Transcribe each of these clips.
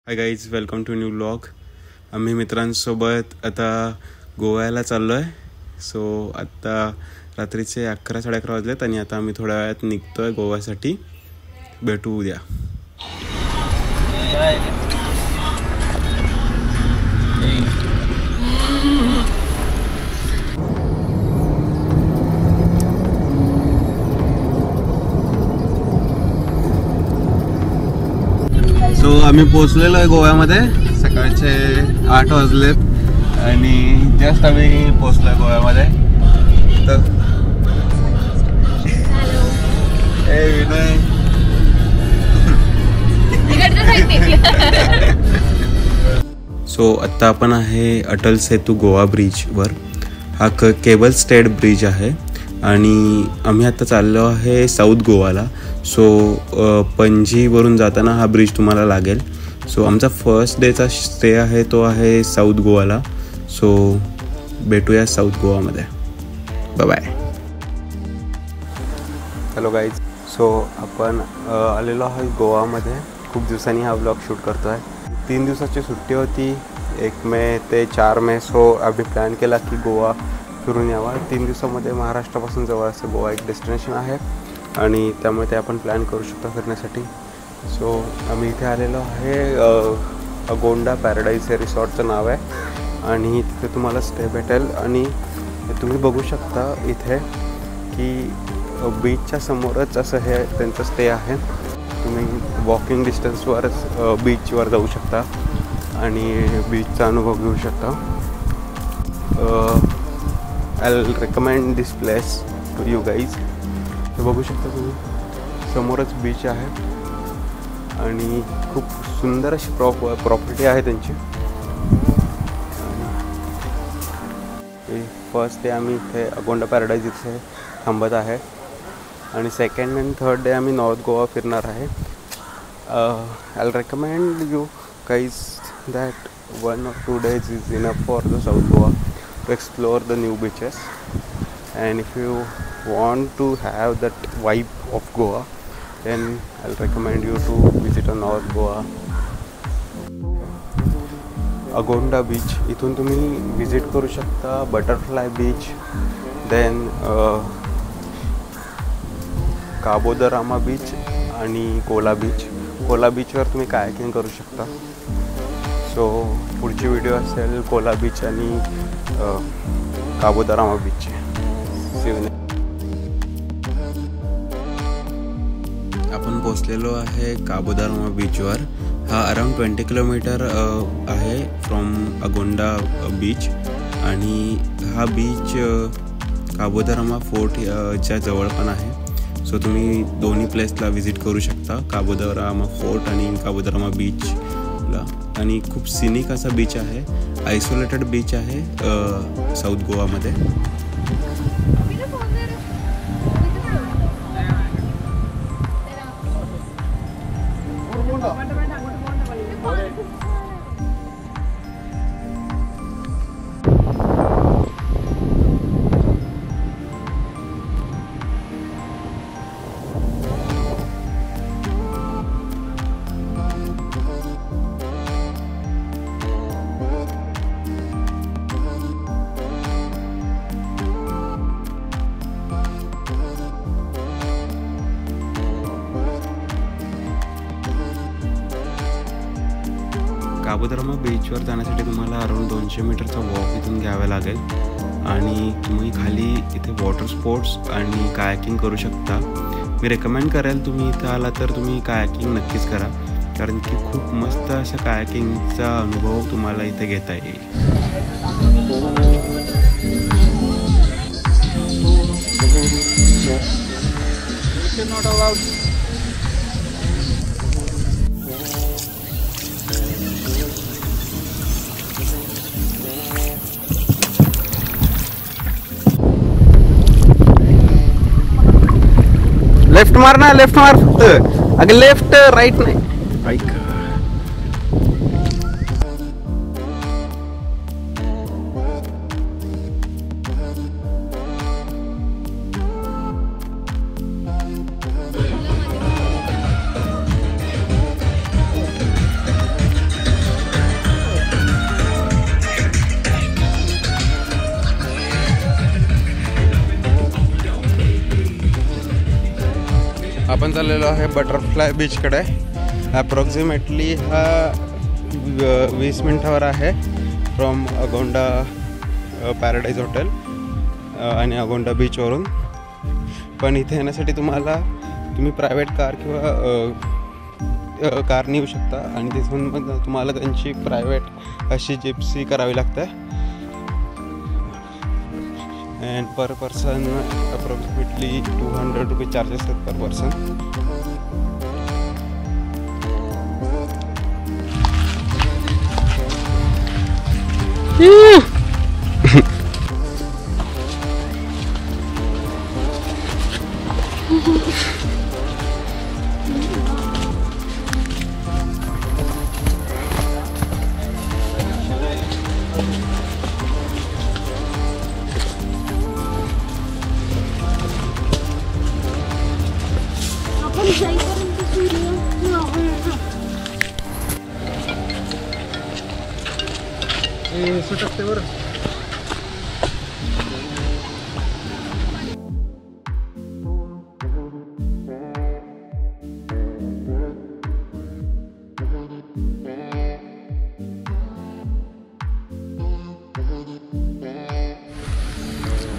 High guys, welcome to new vlog. आम्ही मित्रांसोबत आता गोव्याला चाललो आहे. सो आत्ता रात्रीचे 11-11:30 वाजलेत आणि आता आम्ही थोड्या वेळात निघतो आहे गोव्यासाठी. भेटू उद्या. सो आम्ही पोचलेलो आहे गोव्यामध्ये. सकाळचे 8 वाजलेत आणि जस्ट आम्ही पोचलो आहे गोव्यामध्ये. तर विनय सो आत्ता आपण आहे अटल सेतू गोवा ब्रिजवर. हा केबल स्टेड ब्रिज आहे आणि आम्ही आता चाललो आहे साऊथ गोवाला. सो पणजीवरून जाताना हा ब्रिज तुम्हाला लागेल. सो आमचा फर्स्ट डेचा स्टे आहे तो आहे साऊथ गोवाला. सो भेटूया साऊथ गोवामध्ये. बाय. Hello guys. सो आपण आलेलो आहोत गोवामध्ये. खूप दिवसांनी हा व्लॉग शूट करतो आहे. 3 दिवसाची सुट्टी होती, 1 मे ते 4 मे. सो आम्ही प्लॅन केला की गोवा फिरून यावा. 3 दिवसामध्ये महाराष्ट्रापासून जवळ असं गोवा एक डेस्टिनेशन आहे आणि त्यामुळे ते आपण प्लॅन करू शकतो फिरण्यासाठी. सो आम्ही इथे आलेलो आहे. अगोंडा पॅराडाईज हे रिसॉर्टचं नाव आहे आणि तिथे तुम्हाला स्टे भेटेल. आणि तुम्ही बघू शकता इथे की बीचच्या समोरच असं हे त्यांचं स्टे आहे. तुम्ही वॉकिंग डिस्टन्सवरच बीचवर जाऊ शकता आणि बीचचा अनुभव घेऊ शकता. I will recommend this place to you guys. हे बघू शकता तुम्ही, समोरच बीच आहे आणि खूप सुंदर अशी प्रॉपर्टी आहे त्यांची. फर्स्ट डे आम्ही इथे अगोंडा पॅराडाईज इथे थांबत आहे आणि सेकंड अँड थर्ड डे आम्ही नॉर्थ गोवा फिरणार आहे. I will recommend you guys that 1 or 2 days is enough for the South Goa to explore the new beaches. And if you want to have that vibe of Goa, then I'll recommend you to visit a North Goa. Agonda beach इथून तुम्ही visit करू शकता. Butterfly beach, then Cabo the Rama beach आणि Cola beach. Cola बीचवर तुम्ही kayaking करू शकता. So पुढची व्हिडिओ असेल कोला बीच आणि काबो द रामा बीचची. आपण पोचलेलो आहे काबो द रामा बीचवर. हा अराउंड 20 किलोमीटर आहे फ्रॉम अगोंडा बीच आणि हा बीच काबो द रामा फोर्टच्या जवळ पण आहे. सो तुम्ही दोन्ही प्लेसला व्हिजिट करू शकता, काबो द रामा फोर्ट आणि काबो द रामा बीचला. आणि खूप सिनिक असा बीच आहे. आयसोलेटेड बीच आहे साऊथ गोवामध्ये. काबो द रामा बीचवर जाण्यासाठी तुम्हाला अराउंड 200 मीटरचा वॉक इथून घ्यावा लागेल आणि तुम्ही खाली इथे वॉटर स्पोर्ट्स आणि कायाकिंग करू शकता. मी रेकमेंड करेल तुम्ही इथं आला तर तुम्ही कायाकिंग नक्कीच करा, कारण की खूप मस्त अशा कायाकिंगचा अनुभव तुम्हाला इथे घेता येईल. लेफ्ट मार ना, लेफ्ट मार फक्त. अगं लेफ्ट, राईट नाही. ऐक आपण चाललेलो आहे बटरफ्लाय बीचकडे. ॲप्रॉक्सिमेटली हा 20 मिनिटावर आहे फ्रॉम अगोंडा पॅराडाईज हॉटेल आणि अगोंडा बीचवरून. पण इथे येण्यासाठी तुम्ही प्रायव्हेट कार किंवा कार नेऊ शकता आणि तिथून तुम्हाला त्यांची प्रायव्हेट अशी जिप्सी करावी लागते. अँड पर पर्सन अप्रॉक्सिमेटली 200 रुपये चार्जेस आहेत पर पर्सन.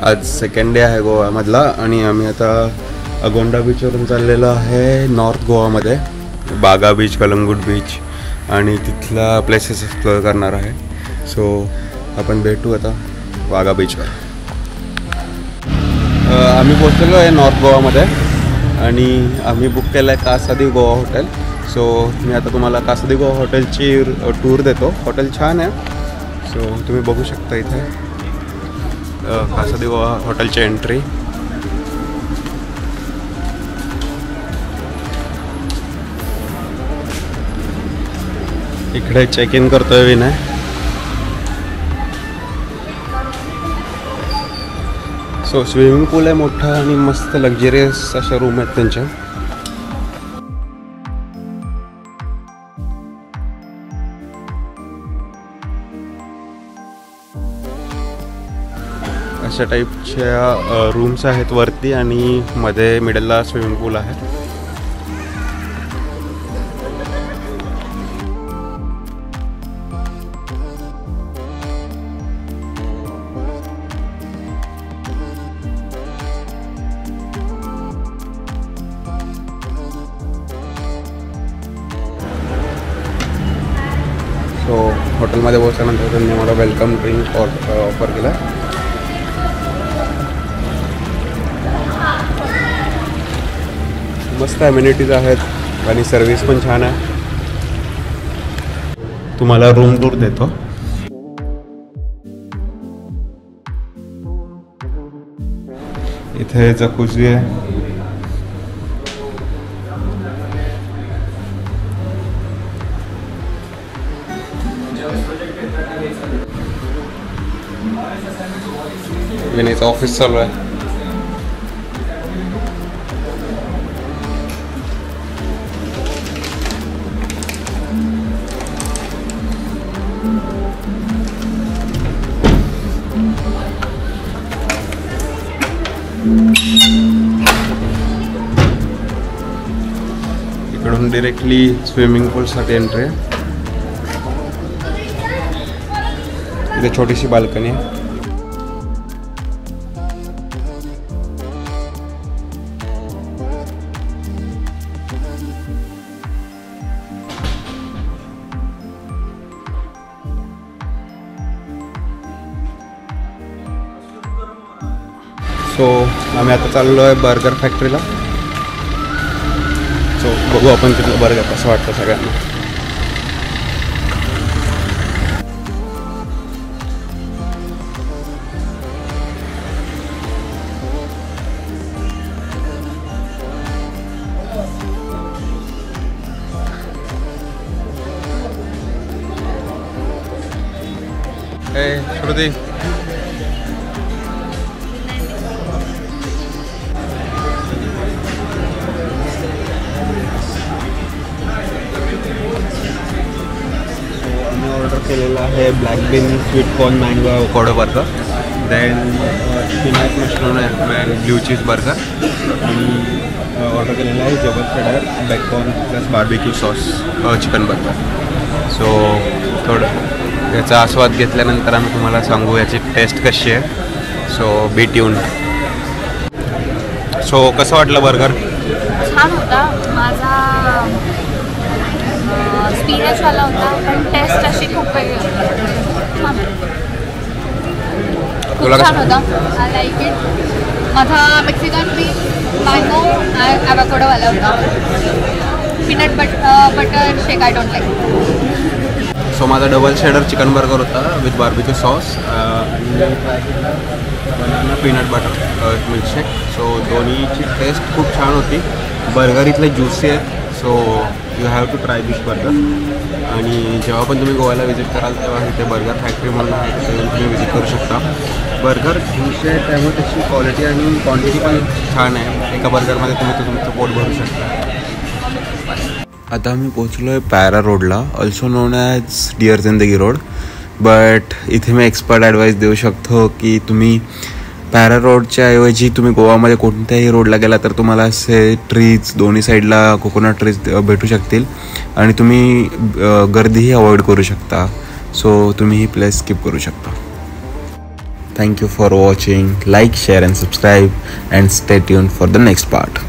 आज सेकंड डे आहे गोवामधला आणि आम्ही आता अगोंडा बीचवरून चाललेलो आहे नॉर्थ गोवामध्ये. बागा बीच, कलंगूट बीच आणि तिथला प्लेसेस एक्सप्लोअर करणार आहे. सो आपण भेटू आता बागा बीचवर. आम्ही पोचलेलो आहे नॉर्थ गोवामध्ये आणि आम्ही बुक केलं आहे कासादी गोवा हॉटेल. सो मी आता तुम्हाला कासादी गोवा हॉटेलची टूर देतो. हॉटेल छान आहे. सो तुम्ही बघू शकता इथे कासादी गोवा हॉटेलची एंट्री. इकडे चेक इन करतोय विनय. सो स्विमिंग पूल आहे मोठा आणि मस्त लक्झरियस अशा रूम आहेत त्यांच्या. अशा टाईपच्या रूम्स आहेत वरती आणि मध्ये मिडलला स्विमिंग पूल आहे. सो हॉटेलमध्ये पोहोचल्यानंतर त्यांनी मला वेलकम ड्रिंक ऑफर केला. मस्त ॲम्युनिटीज आहेत आणि सर्विस पण छान आहे. तुम्हाला रूम टूर देतो. इथे जकुझी आहे. विनयचं ऑफिस चालू आहे. इकडून डिरेक्टली स्विमिंग पूलसाठी एंट्री आहे. इथे छोटीशी बाल्कनी आहे. सो आम्ही आता चाललो आहे बर्गर फॅक्टरीला. सो बघू आपण तिथलं बर्गर कसं वाटतं सगळ्यांना. श्रुती केलेला आहे black bean sweet corn mango avocado burger. Then spinach mushroom and blue cheese burger आणि ऑर्डर केलेलं आहे जबल cheddar bacon plus barbecue sauce chicken burger. So थोडं याचा आस्वाद घेतल्यानंतर आम्ही तुम्हाला सांगू याची टेस्ट कशी आहे. सो बी ट्यून. सो कसं वाटलं बर्गर? छान होता. माझा स्पिनचवाला होता पण टेस्ट अशी खूप वेगळी होती. खूप छान होता. I like it. माझा मेक्सिकन पीस मँगो ॲवोकाडोवाला होता. Peanut butter shake I don't like. So माझा डबल शेडर चिकन बर्गर होता विथ बार्बिक्यू सॉस आणि banana peanut butter milkshake. So दोन्हीची टेस्ट खूप छान होती. बर्गर इथले ज्युसी आहेत. So you have to try this burger. आणि जेव्हा पण तुम्ही गोव्याला व्हिजिट कराल तेव्हा इथे बर्गर फॅक्टरी म्हणून आहे, तिथे तुम्ही व्हिजिट करू शकता. बर्गर ज्युसी आहे त्यामुळे त्याची क्वालिटी आणि क्वांटिटी पण छान आहे. एका बर्गरमध्ये तुम्ही तुमचं पोट भरू शकता. आता आम्ही पोचलो आहे पॅरा रोडला, ऑल्सो नोन ॲज डिअर जिंदगी रोड. बट इथे मी एक्सपर्ट ॲडवाईस देऊ शकतो की तुम्ही पॅरा रोडच्या ऐवजी तुम्ही गोवामध्ये कोणत्याही रोडला गेला तर तुम्हाला असे ट्रीज दोन्ही साईडला कोकोनट ट्रीज भेटू शकतील आणि तुम्ही गर्दीही अवॉइड करू शकता. सो तुम्ही ही प्लेस स्किप करू शकता. Thank you for watching. Like, share and subscribe and stay tuned for the next part.